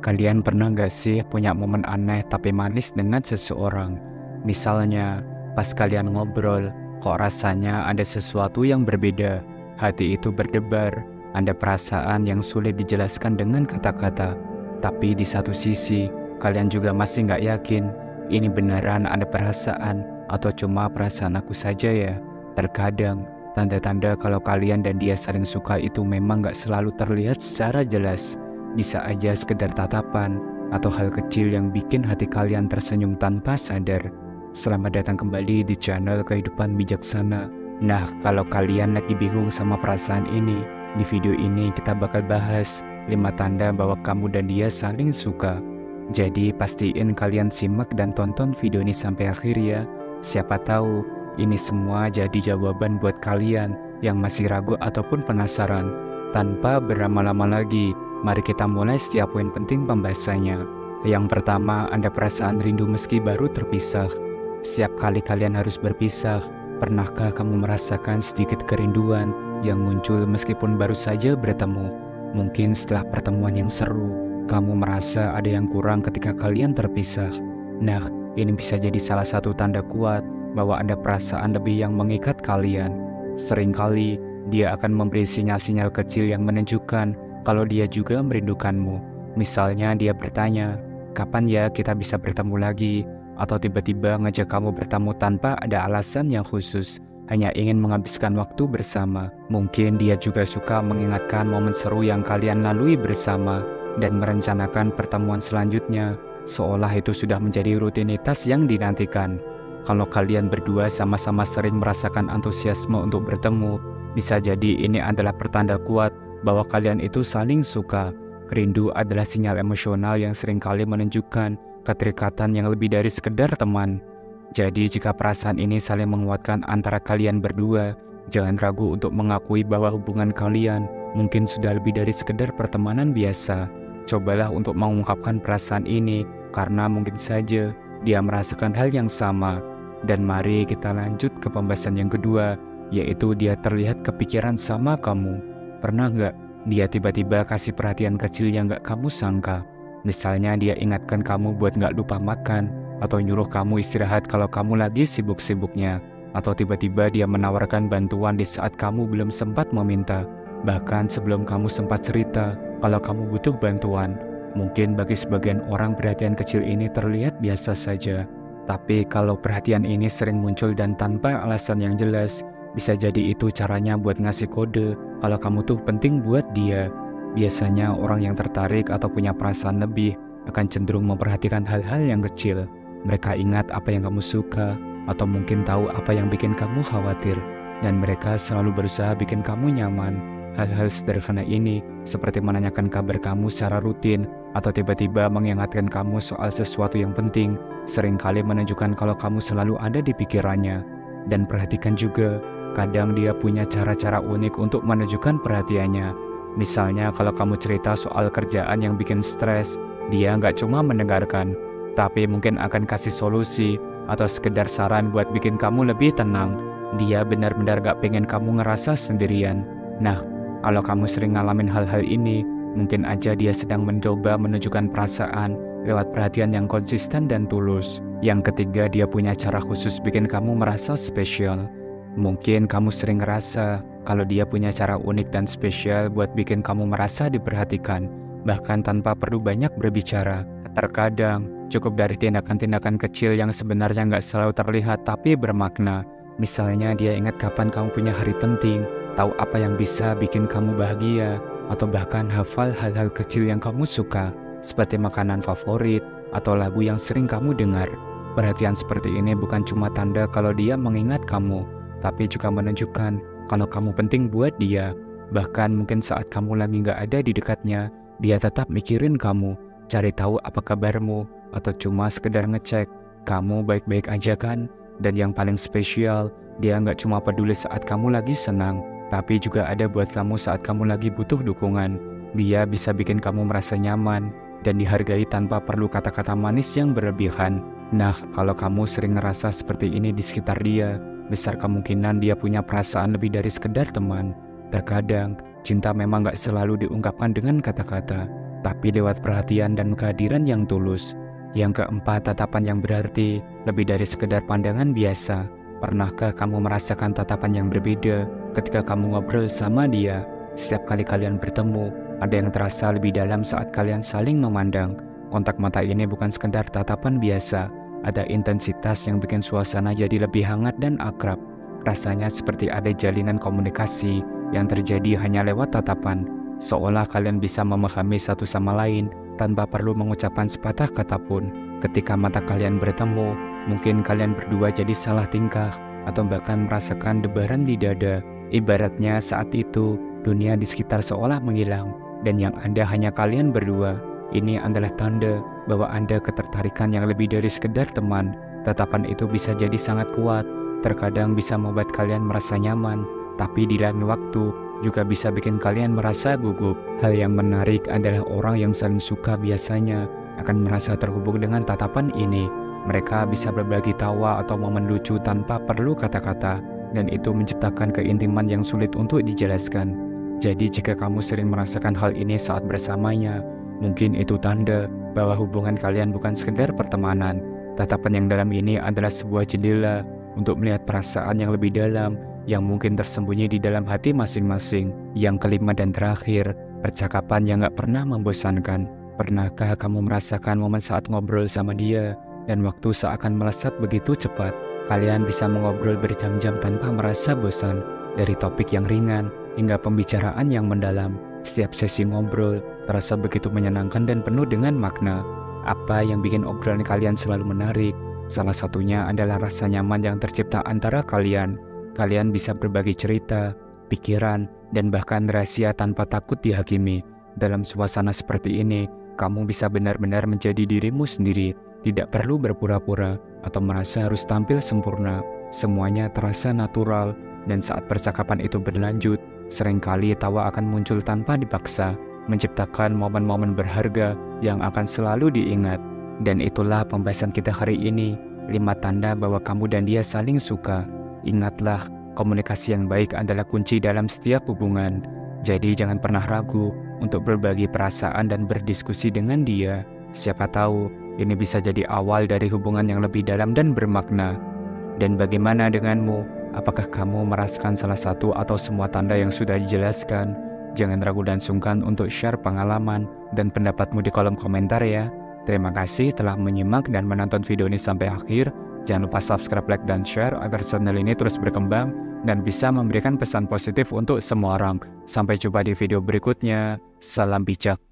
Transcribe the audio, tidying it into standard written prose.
Kalian pernah gak sih punya momen aneh tapi manis dengan seseorang? Misalnya, pas kalian ngobrol, kok rasanya ada sesuatu yang berbeda. Hati itu berdebar, ada perasaan yang sulit dijelaskan dengan kata-kata. Tapi di satu sisi, kalian juga masih gak yakin, ini beneran ada perasaan atau cuma perasaan aku saja ya? Terkadang, tanda-tanda kalau kalian dan dia saling suka itu memang gak selalu terlihat secara jelas. Bisa aja sekedar tatapan atau hal kecil yang bikin hati kalian tersenyum tanpa sadar. Selamat datang kembali di channel Kehidupan Bijaksana. Nah, kalau kalian lagi bingung sama perasaan ini, di video ini kita bakal bahas 5 tanda bahwa kamu dan dia saling suka. Jadi pastiin kalian simak dan tonton video ini sampai akhir ya. Siapa tahu ini semua jadi jawaban buat kalian yang masih ragu ataupun penasaran. Tanpa berlama-lama lagi, mari kita mulai setiap poin penting pembahasannya. Yang pertama, ada perasaan rindu meski baru terpisah. Setiap kali kalian harus berpisah, pernahkah kamu merasakan sedikit kerinduan yang muncul meskipun baru saja bertemu? Mungkin setelah pertemuan yang seru, kamu merasa ada yang kurang ketika kalian terpisah. Nah, ini bisa jadi salah satu tanda kuat bahwa ada perasaan lebih yang mengikat kalian. Seringkali, dia akan memberi sinyal-sinyal kecil yang menunjukkan kalau dia juga merindukanmu. Misalnya dia bertanya, kapan ya kita bisa bertemu lagi? Atau tiba-tiba ngajak kamu bertemu tanpa ada alasan yang khusus, hanya ingin menghabiskan waktu bersama. Mungkin dia juga suka mengingatkan momen seru yang kalian lalui bersama dan merencanakan pertemuan selanjutnya, seolah itu sudah menjadi rutinitas yang dinantikan. Kalau kalian berdua sama-sama sering merasakan antusiasme untuk bertemu, bisa jadi ini adalah pertanda kuat bahwa kalian itu saling suka. Rindu adalah sinyal emosional yang seringkali menunjukkan keterikatan yang lebih dari sekedar teman. Jadi jika perasaan ini saling menguatkan antara kalian berdua, jangan ragu untuk mengakui bahwa hubungan kalian mungkin sudah lebih dari sekedar pertemanan biasa. Cobalah untuk mengungkapkan perasaan ini karena mungkin saja dia merasakan hal yang sama. Dan mari kita lanjut ke pembahasan yang kedua, yaitu dia terlihat kepikiran sama kamu. Pernah nggak dia tiba-tiba kasih perhatian kecil yang nggak kamu sangka? Misalnya dia ingatkan kamu buat nggak lupa makan, atau nyuruh kamu istirahat kalau kamu lagi sibuk-sibuknya, atau tiba-tiba dia menawarkan bantuan di saat kamu belum sempat meminta, bahkan sebelum kamu sempat cerita kalau kamu butuh bantuan. Mungkin bagi sebagian orang perhatian kecil ini terlihat biasa saja, tapi kalau perhatian ini sering muncul dan tanpa alasan yang jelas, bisa jadi itu caranya buat ngasih kode kalau kamu tuh penting buat dia. Biasanya orang yang tertarik atau punya perasaan lebih akan cenderung memperhatikan hal-hal yang kecil. Mereka ingat apa yang kamu suka, atau mungkin tahu apa yang bikin kamu khawatir, dan mereka selalu berusaha bikin kamu nyaman. Hal-hal sederhana ini, seperti menanyakan kabar kamu secara rutin, atau tiba-tiba mengingatkan kamu soal sesuatu yang penting, seringkali menunjukkan kalau kamu selalu ada di pikirannya. Dan perhatikan juga, kadang dia punya cara-cara unik untuk menunjukkan perhatiannya. Misalnya kalau kamu cerita soal kerjaan yang bikin stres, dia nggak cuma mendengarkan, tapi mungkin akan kasih solusi, atau sekedar saran buat bikin kamu lebih tenang. Dia benar-benar gak pengen kamu ngerasa sendirian. Nah, kalau kamu sering ngalamin hal-hal ini, mungkin aja dia sedang mencoba menunjukkan perasaan lewat perhatian yang konsisten dan tulus. Yang ketiga, dia punya cara khusus bikin kamu merasa spesial. Mungkin kamu sering ngerasa kalau dia punya cara unik dan spesial buat bikin kamu merasa diperhatikan, bahkan tanpa perlu banyak berbicara. Terkadang, cukup dari tindakan-tindakan kecil yang sebenarnya nggak selalu terlihat tapi bermakna. Misalnya dia ingat kapan kamu punya hari penting, tahu apa yang bisa bikin kamu bahagia, atau bahkan hafal hal-hal kecil yang kamu suka, seperti makanan favorit atau lagu yang sering kamu dengar. Perhatian seperti ini bukan cuma tanda kalau dia mengingat kamu, tapi juga menunjukkan kalau kamu penting buat dia. Bahkan mungkin saat kamu lagi nggak ada di dekatnya, dia tetap mikirin kamu, cari tahu apa kabarmu, atau cuma sekedar ngecek, kamu baik-baik aja kan? Dan yang paling spesial, dia nggak cuma peduli saat kamu lagi senang, tapi juga ada buat kamu saat kamu lagi butuh dukungan. Dia bisa bikin kamu merasa nyaman dan dihargai tanpa perlu kata-kata manis yang berlebihan. Nah, kalau kamu sering ngerasa seperti ini di sekitar dia, besar kemungkinan dia punya perasaan lebih dari sekedar teman. Terkadang, cinta memang gak selalu diungkapkan dengan kata-kata, tapi lewat perhatian dan kehadiran yang tulus. Yang keempat, tatapan yang berarti, lebih dari sekedar pandangan biasa. Pernahkah kamu merasakan tatapan yang berbeda ketika kamu ngobrol sama dia? Setiap kali kalian bertemu, ada yang terasa lebih dalam saat kalian saling memandang. Kontak mata ini bukan sekedar tatapan biasa, ada intensitas yang bikin suasana jadi lebih hangat dan akrab. Rasanya seperti ada jalinan komunikasi yang terjadi hanya lewat tatapan, seolah kalian bisa memahami satu sama lain tanpa perlu mengucapkan sepatah kata pun. Ketika mata kalian bertemu, mungkin kalian berdua jadi salah tingkah atau bahkan merasakan debaran di dada. Ibaratnya saat itu, dunia di sekitar seolah menghilang dan yang ada hanya kalian berdua. Ini adalah tanda bahwa ada ketertarikan yang lebih dari sekedar teman. Tatapan itu bisa jadi sangat kuat, terkadang bisa membuat kalian merasa nyaman, tapi di lain waktu juga bisa bikin kalian merasa gugup. Hal yang menarik adalah orang yang saling suka biasanya akan merasa terhubung dengan tatapan ini. Mereka bisa berbagi tawa atau momen lucu tanpa perlu kata-kata, dan itu menciptakan keintiman yang sulit untuk dijelaskan. Jadi jika kamu sering merasakan hal ini saat bersamanya, mungkin itu tanda bahwa hubungan kalian bukan sekedar pertemanan. Tatapan yang dalam ini adalah sebuah jendela untuk melihat perasaan yang lebih dalam yang mungkin tersembunyi di dalam hati masing-masing. Yang kelima dan terakhir, percakapan yang gak pernah membosankan. Pernahkah kamu merasakan momen saat ngobrol sama dia dan waktu seakan melesat begitu cepat? Kalian bisa mengobrol berjam-jam tanpa merasa bosan, dari topik yang ringan hingga pembicaraan yang mendalam. Setiap sesi ngobrol terasa begitu menyenangkan dan penuh dengan makna. Apa yang bikin obrolan kalian selalu menarik? Salah satunya adalah rasa nyaman yang tercipta antara kalian. Kalian bisa berbagi cerita, pikiran, dan bahkan rahasia tanpa takut dihakimi. Dalam suasana seperti ini, kamu bisa benar-benar menjadi dirimu sendiri, tidak perlu berpura-pura atau merasa harus tampil sempurna. Semuanya terasa natural, dan saat percakapan itu berlanjut, seringkali tawa akan muncul tanpa dipaksa, menciptakan momen-momen berharga yang akan selalu diingat. Dan itulah pembahasan kita hari ini, 5 tanda bahwa kamu dan dia saling suka. Ingatlah, komunikasi yang baik adalah kunci dalam setiap hubungan. Jadi jangan pernah ragu untuk berbagi perasaan dan berdiskusi dengan dia. Siapa tahu, ini bisa jadi awal dari hubungan yang lebih dalam dan bermakna. Dan bagaimana denganmu? Apakah kamu merasakan salah satu atau semua tanda yang sudah dijelaskan? Jangan ragu dan sungkan untuk share pengalaman dan pendapatmu di kolom komentar ya. Terima kasih telah menyimak dan menonton video ini sampai akhir. Jangan lupa subscribe, like, dan share agar channel ini terus berkembang dan bisa memberikan pesan positif untuk semua orang. Sampai jumpa di video berikutnya. Salam bijak.